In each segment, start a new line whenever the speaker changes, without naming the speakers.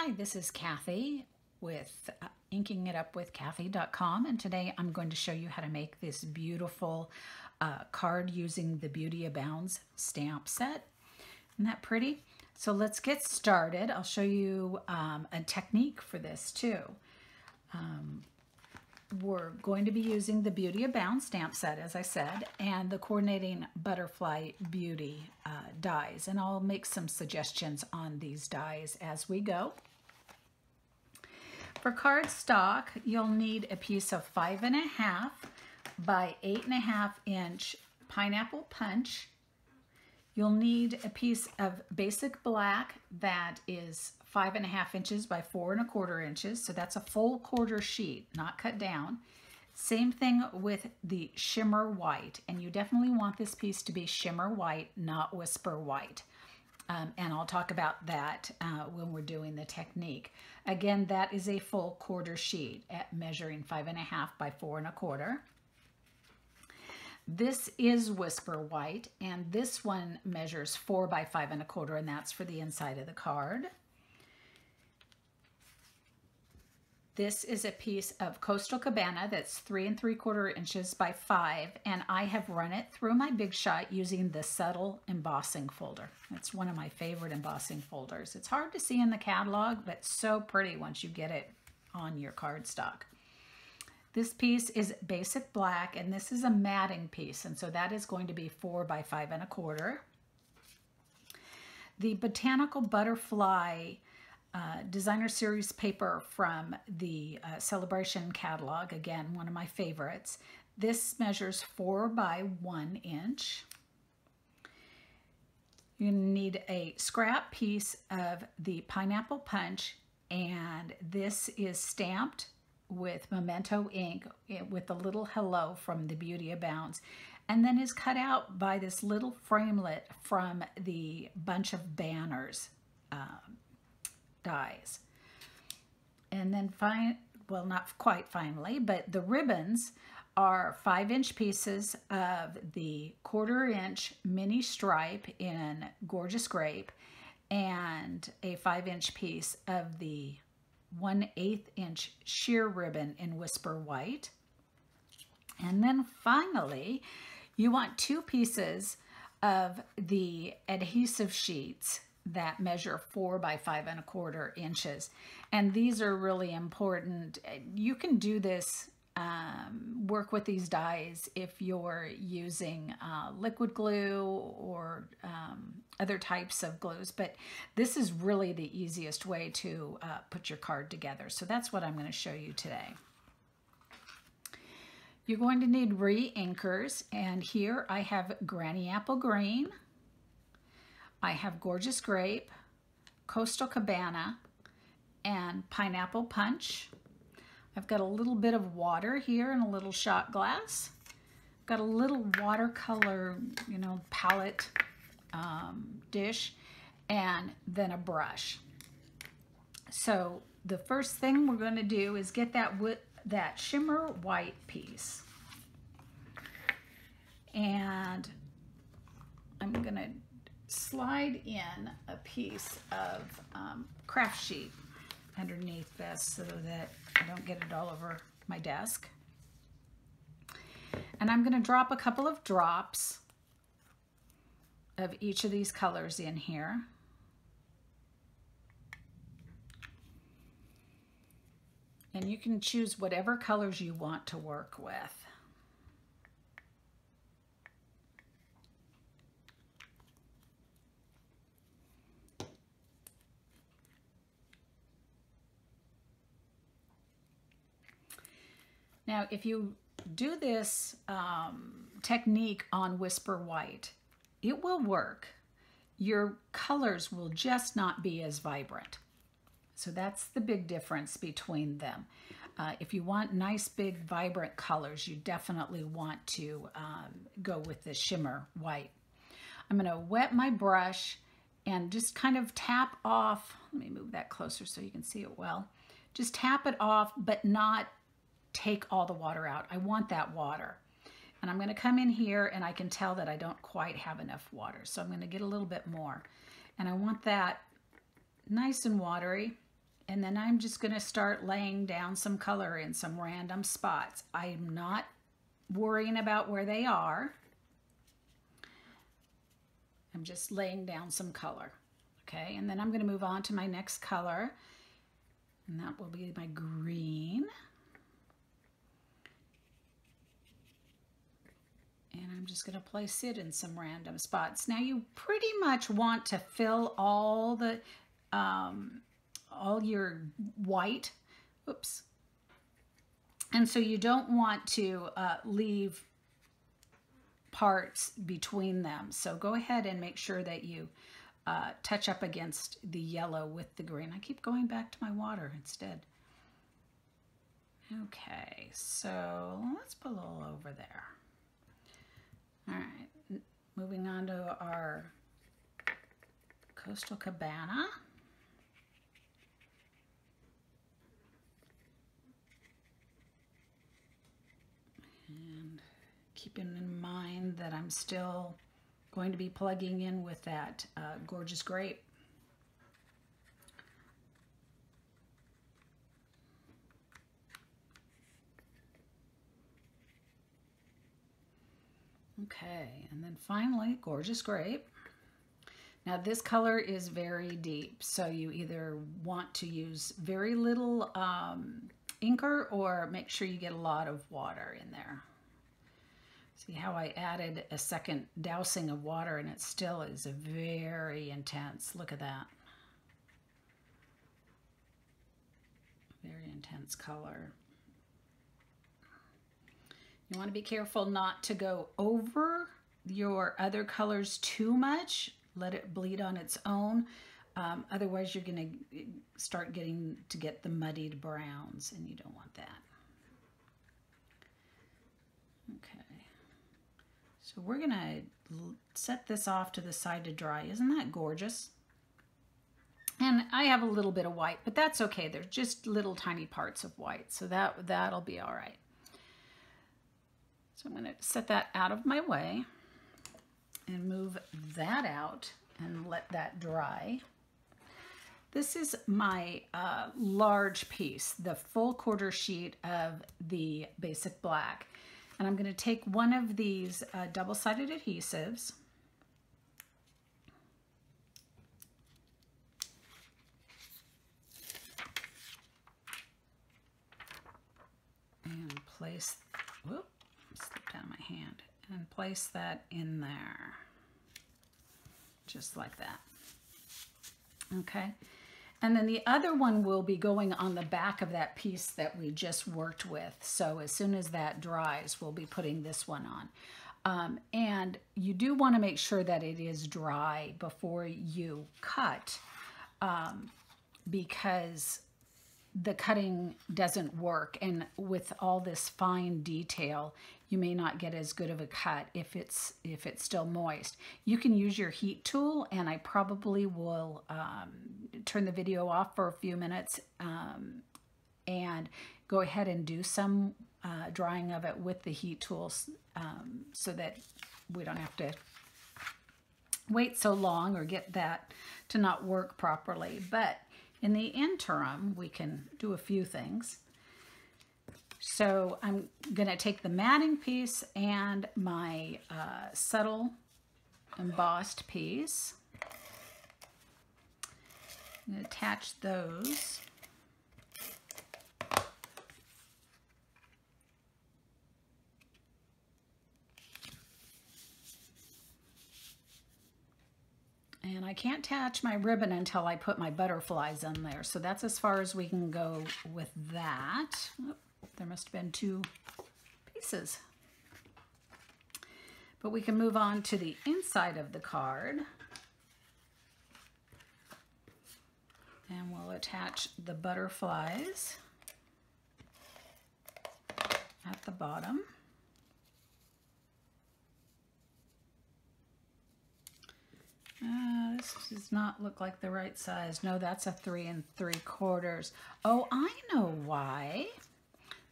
Hi, this is Cathy with inkingitup.cathy.com, and today I'm going to show you how to make this beautiful card using the Beauty Abounds stamp set. Isn't that pretty? So let's get started. I'll show you a technique for this too. We're going to be using the Beauty Abounds stamp set, as I said, and the coordinating butterfly beauty dies, and I'll make some suggestions on these dies as we go. For cardstock, you'll need a piece of 5.5 by 8.5 inch pineapple punch. You'll need a piece of basic black that is 5.5 inches by 4.25 inches. So that's a full quarter sheet, not cut down. Same thing with the shimmer white. And you definitely want this piece to be shimmer white, not whisper white. And I'll talk about that when we're doing the technique. Again, that is a full quarter sheet at measuring 5.5 by 4.25. This is whisper white, and this one measures 4 by 5.25, and that's for the inside of the card. This is a piece of Coastal Cabana that's 3 3/4 inches by 5, and I have run it through my Big Shot using the Subtle embossing folder. It's one of my favorite embossing folders. It's hard to see in the catalog, but so pretty once you get it on your cardstock. This piece is basic black, and this is a matting piece, and so that is going to be 4 by 5.25. The Botanical Butterfly designer series paper from the Celebration catalog, again, one of my favorites. This measures 4 by 1 inch. You need a scrap piece of the pineapple punch, and this is stamped with Memento ink with a little hello from the Beauty Abounds, and then is cut out by this little framelit from the bunch of banners dies. And then well, not quite finally, but the ribbons are 5-inch pieces of the 1/4 inch mini stripe in Gorgeous Grape and a 5-inch piece of the 1/8 inch sheer ribbon in Whisper White. And then finally, you want 2 pieces of the adhesive sheets that measure 4 by 5.25 inches. And these are really important. You can do this, work with these dies if you're using liquid glue or other types of glues, but this is really the easiest way to put your card together. So that's what I'm going to show you today. You're going to need Reinkers, and here I have Granny Apple Green, I have Gorgeous Grape, Coastal Cabana, and Pineapple Punch. I've got a little bit of water here in a little shot glass. Got a little watercolor, palette dish, and then a brush. So the first thing we're going to do is get that shimmer white piece. And I'm going to slide in a piece of craft sheet underneath this so that I don't get it all over my desk. And I'm going to drop a couple of drops of each of these colors in here. And you can choose whatever colors you want to work with. Now, if you do this technique on Whisper White, it will work. Your colors will just not be as vibrant. So that's the big difference between them. If you want nice, big, vibrant colors, you definitely want to go with the shimmer white. I'm going to wet my brush and just kind of tap off. Let me move that closer so you can see it well. Just tap it off, but not take all the water out. I want that water. And I'm going to come in here, and I can tell that I don't quite have enough water. So I'm going to get a little bit more. And I want that nice and watery. And then I'm just going to start laying down some color in some random spots. I'm not worrying about where they are. I'm just laying down some color. Okay, and then I'm going to move on to my next color. And that will be my green. And I'm just going to place it in some random spots. Now you pretty much want to fill all the all your white. Oops. And so you don't want to leave parts between them. So go ahead and make sure that you touch up against the yellow with the green. I keep going back to my water instead. Okay, so let's put a little over there. All right, moving on to our Coastal Cabana. And keeping in mind that I'm still going to be plugging in with that gorgeous grape. Okay, and then finally, gorgeous grape. Now this color is very deep, so you either want to use very little inker or make sure you get a lot of water in there. See how I added a second dousing of water and it still is very intense. Look at that. Very intense color. You want to be careful not to go over your other colors too much. Let it bleed on its own. Otherwise, you're going to start to get the muddied browns, and you don't want that. Okay. So we're going to set this off to the side to dry. Isn't that gorgeous? And I have a little bit of white, but that's okay. There's just little tiny parts of white, so that'll be all right. So I'm going to set that out of my way and move that out and let that dry. This is my large piece, the full quarter sheet of the basic black. And I'm going to take one of these double-sided adhesives and place, whoop, slipped out of my hand, and place that in there, just like that. Okay, and then the other one will be going on the back of that piece that we just worked with. So as soon as that dries, we'll be putting this one on. And you do want to make sure that it is dry before you cut, because the cutting doesn't work, and with all this fine detail you may not get as good of a cut if it's still moist. You can use your heat tool, and I probably will turn the video off for a few minutes and go ahead and do some drying of it with the heat tools, so that we don't have to wait so long or get that to not work properly. But in the interim, we can do a few things. So I'm going to take the matting piece and my subtle embossed piece. I'm going to attach those. And I can't attach my ribbon until I put my butterflies in there. So that's as far as we can go with that. Oh, there must have been two pieces. But we can move on to the inside of the card. And we'll attach the butterflies at the bottom. This does not look like the right size. No, that's a 3 3/4. Oh, I know why.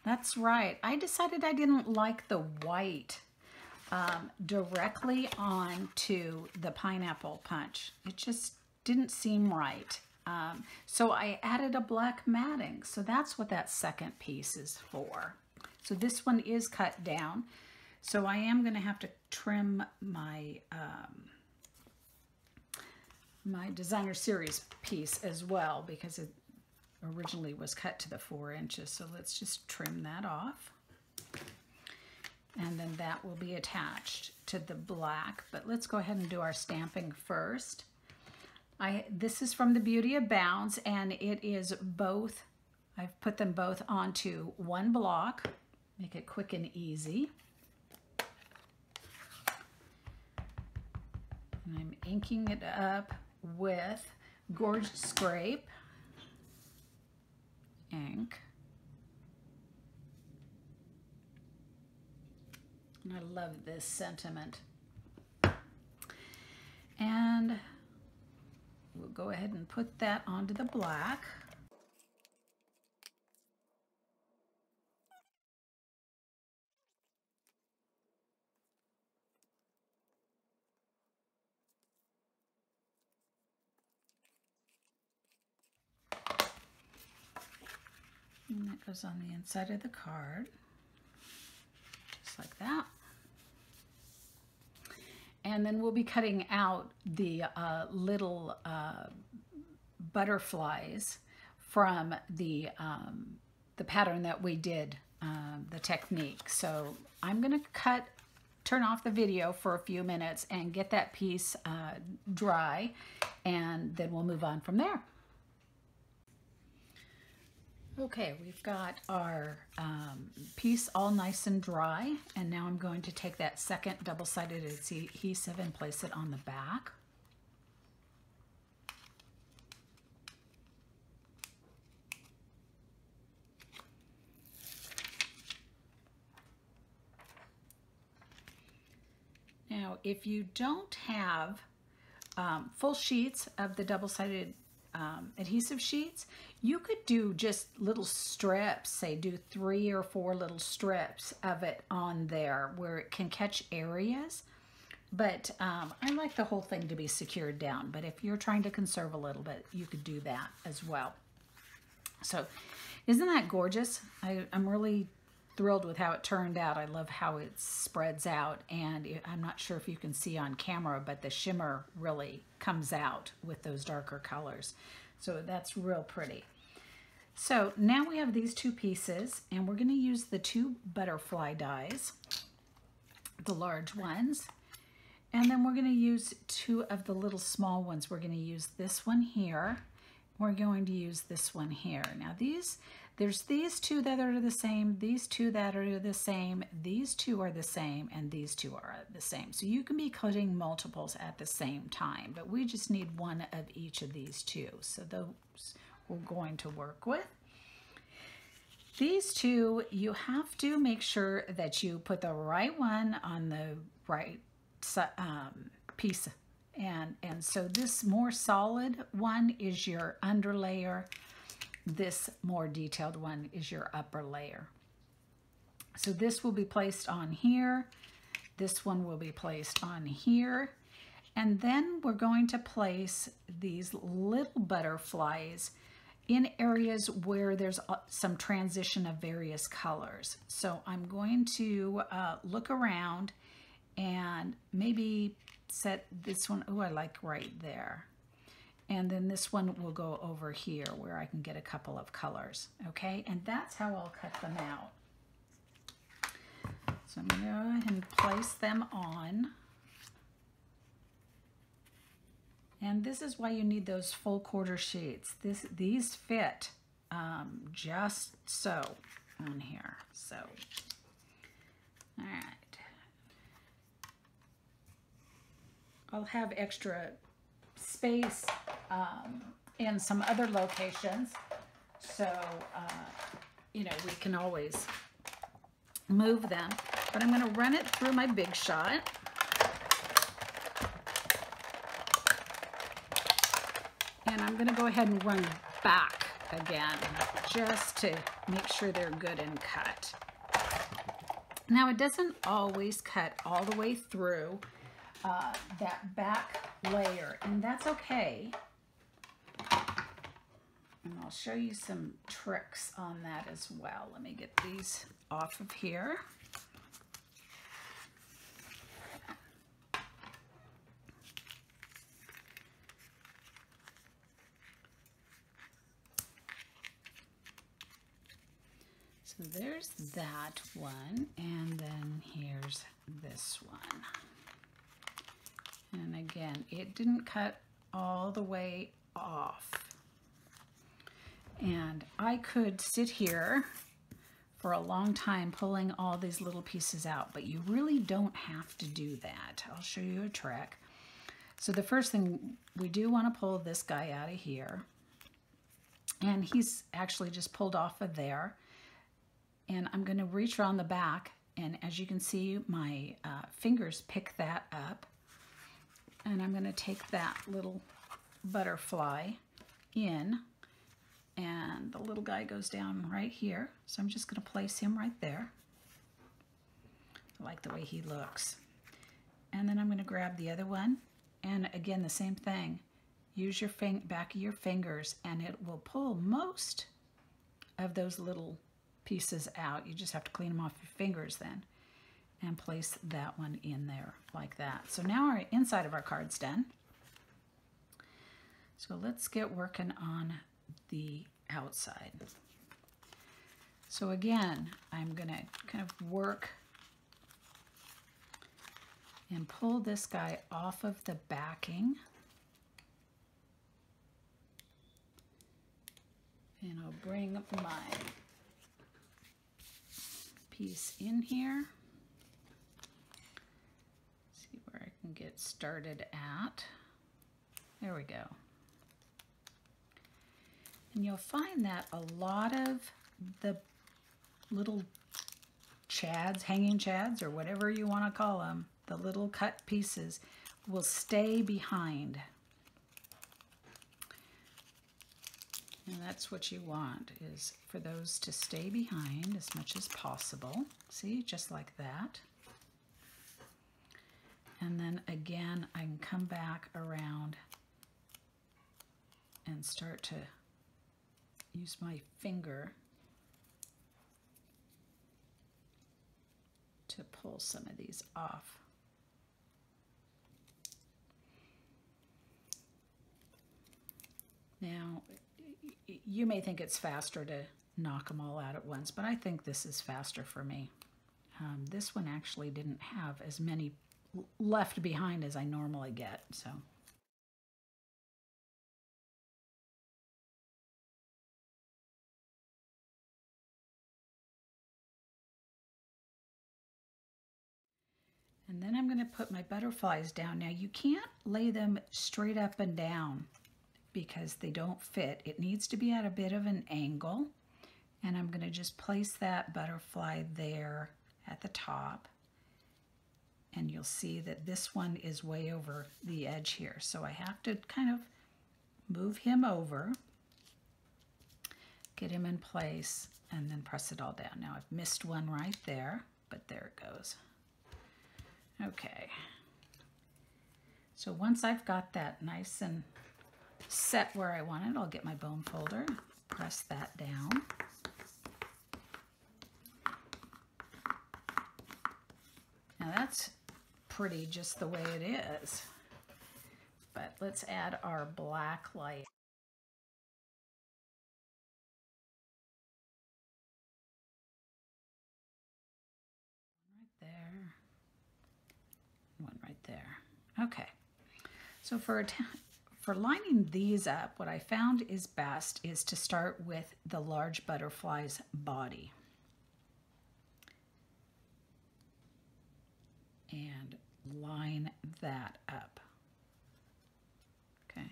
That's right. I decided I didn't like the white directly onto the pineapple punch. It just didn't seem right. So I added a black matting. So that's what that second piece is for. So this one is cut down. So I am going to have to trim my my designer series piece as well, because it originally was cut to the 4 inches. So let's just trim that off. And then that will be attached to the black. But let's go ahead and do our stamping first. This is from the Beauty of Bounds, and it is both, I've put them both onto one block, make it quick and easy. And I'm inking it up with Gorgeous Scrape ink. And I love this sentiment. And we'll go ahead and put that onto the black. And that goes on the inside of the card, just like that. And then we'll be cutting out the little butterflies from the pattern that we did, the technique. So I'm going to turn off the video for a few minutes and get that piece dry, and then we'll move on from there. Okay, we've got our piece all nice and dry, and now I'm going to take that second double-sided adhesive and place it on the back. Now, if you don't have full sheets of the double-sided adhesive sheets, you could do just little strips, say do 3 or 4 little strips of it on there where it can catch areas. But I like the whole thing to be secured down, but if you're trying to conserve a little bit, you could do that as well. So isn't that gorgeous? I'm really thrilled with how it turned out. I love how it spreads out, and I'm not sure if you can see on camera, but the shimmer really comes out with those darker colors. So that's real pretty. So now we have these 2 pieces, and we're going to use the 2 butterfly dies, the large ones, and then we're going to use 2 of the little small ones. We're going to use this one here. We're going to use this one here. Now there's these 2 that are the same, these 2 that are the same, these 2 are the same, and these 2 are the same. So you can be cutting multiples at the same time, but we just need 1 of each of these 2. So those we're going to work with. These 2, you have to make sure that you put the right one on the right piece. And so this more solid one is your under layer. This more detailed one is your upper layer. So this will be placed on here. This one will be placed on here. And then we're going to place these little butterflies in areas where there's some transition of various colors. So I'm going to look around and maybe set this one, oh, I like right there. And then this one will go over here where I can get a couple of colors, okay? And that's how I'll cut them out. So I'm going to go ahead and place them on. And this is why you need those full quarter sheets. These fit just so on here. So, all right. I'll have extra space in some other locations. So, you know, we can always move them. But I'm going to run it through my Big Shot. And I'm going to go ahead and run back again just to make sure they're good and cut. Now it doesn't always cut all the way through that back layer, and that's okay. And I'll show you some tricks on that as well. Let me get these off of here. So there's that one, and then here's this one. And again, it didn't cut all the way off. And I could sit here for a long time pulling all these little pieces out, but you really don't have to do that. I'll show you a trick. So the first thing, we do want to pull this guy out of here. And he's actually just pulled off of there. And I'm going to reach around the back, and as you can see, my fingers pick that up. And I'm going to take that little butterfly in, and the little guy goes down right here. So I'm just going to place him right there. I like the way he looks. And then I'm going to grab the other one, and again the same thing. Use your back of your fingers, and it will pull most of those little pieces out. You just have to clean them off your fingers then, and place that one in there like that. So now our inside of our card's done. So let's get working on the outside. So again, I'm going to kind of work and pull this guy off of the backing. And I'll bring my piece in here. See where I can get started at. There we go. And you'll find that a lot of the little chads, hanging chads, or whatever you want to call them, the little cut pieces, will stay behind. And that's what you want, is for those to stay behind as much as possible. See, just like that. And then again, I can come back around and start to use my finger to pull some of these off. Now, you may think it's faster to knock them all out at once, but I think this is faster for me. This one actually didn't have as many left behind as I normally get, so. And then I'm going to put my butterflies down. Now you can't lay them straight up and down because they don't fit. It needs to be at a bit of an angle. And I'm going to just place that butterfly there at the top. And you'll see that this one is way over the edge here. So I have to kind of move him over, get him in place, and then press it all down. Now I've missed one right there, but there it goes. Okay, so once I've got that nice and set where I want it, I'll get my bone folder, press that down. Now that's pretty just the way it is, but let's add our black light. Right there. One right there. Okay, so for lining these up, what I found is best is to start with the large butterfly's body. And line that up. Okay,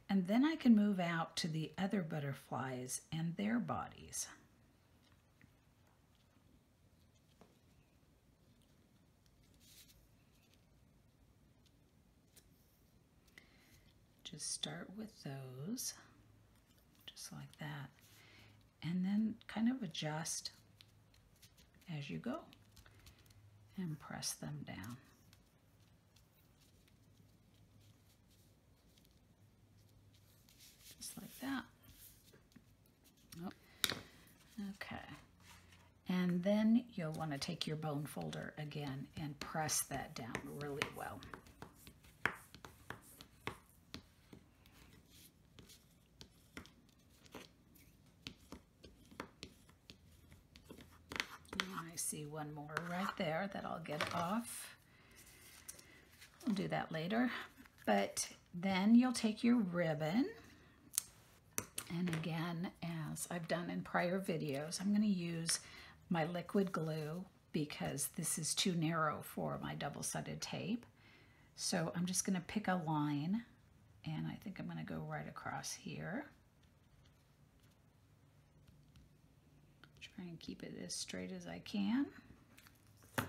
and then I can move out to the other butterflies and their bodies. Just start with those, just like that, and then kind of adjust as you go and press them down. Just like that. And then you'll want to take your bone folder again and press that down really well. I see one more right there that I'll get off. I'll do that later. But then you'll take your ribbon, and again, as I've done in prior videos, I'm going to use my liquid glue because this is too narrow for my double-sided tape. So I'm just going to pick a line, and I think I'm going to go right across here. Try and keep it as straight as I can. And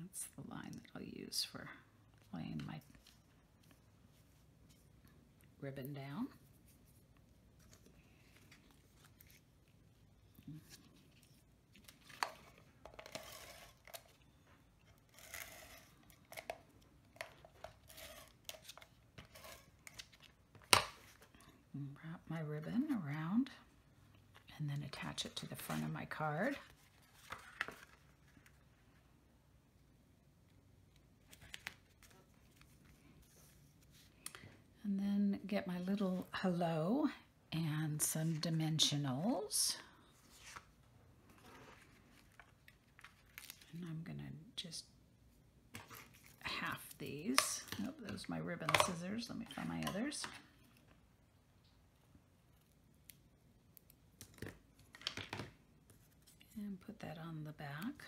that's the line that I'll use for laying my ribbon down. And wrap my ribbon around and then attach it to the front of my card. And then get my little hello and some dimensionals. And I'm gonna just half these. Oh, those are my ribbon scissors. Let me find my others. And put that on the back.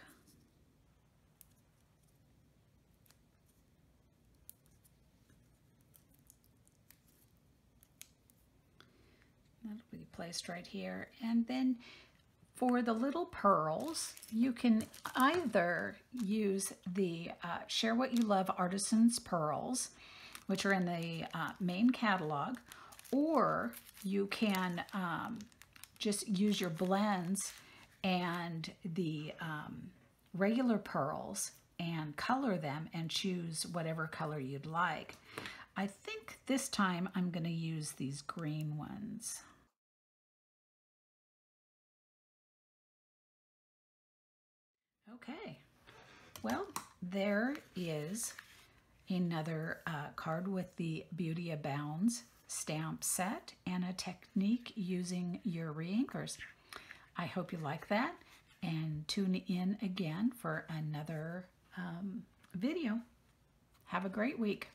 That'll be placed right here. And then for the little pearls, you can either use the Share What You Love Artisan's Pearls, which are in the main catalog, or you can just use your blends and the regular pearls and color them and choose whatever color you'd like. I think this time I'm going to use these green ones. Okay, well, there is another card with the Beauty Abounds stamp set and a technique using your reinkers. I hope you like that, and tune in again for another video. Have a great week.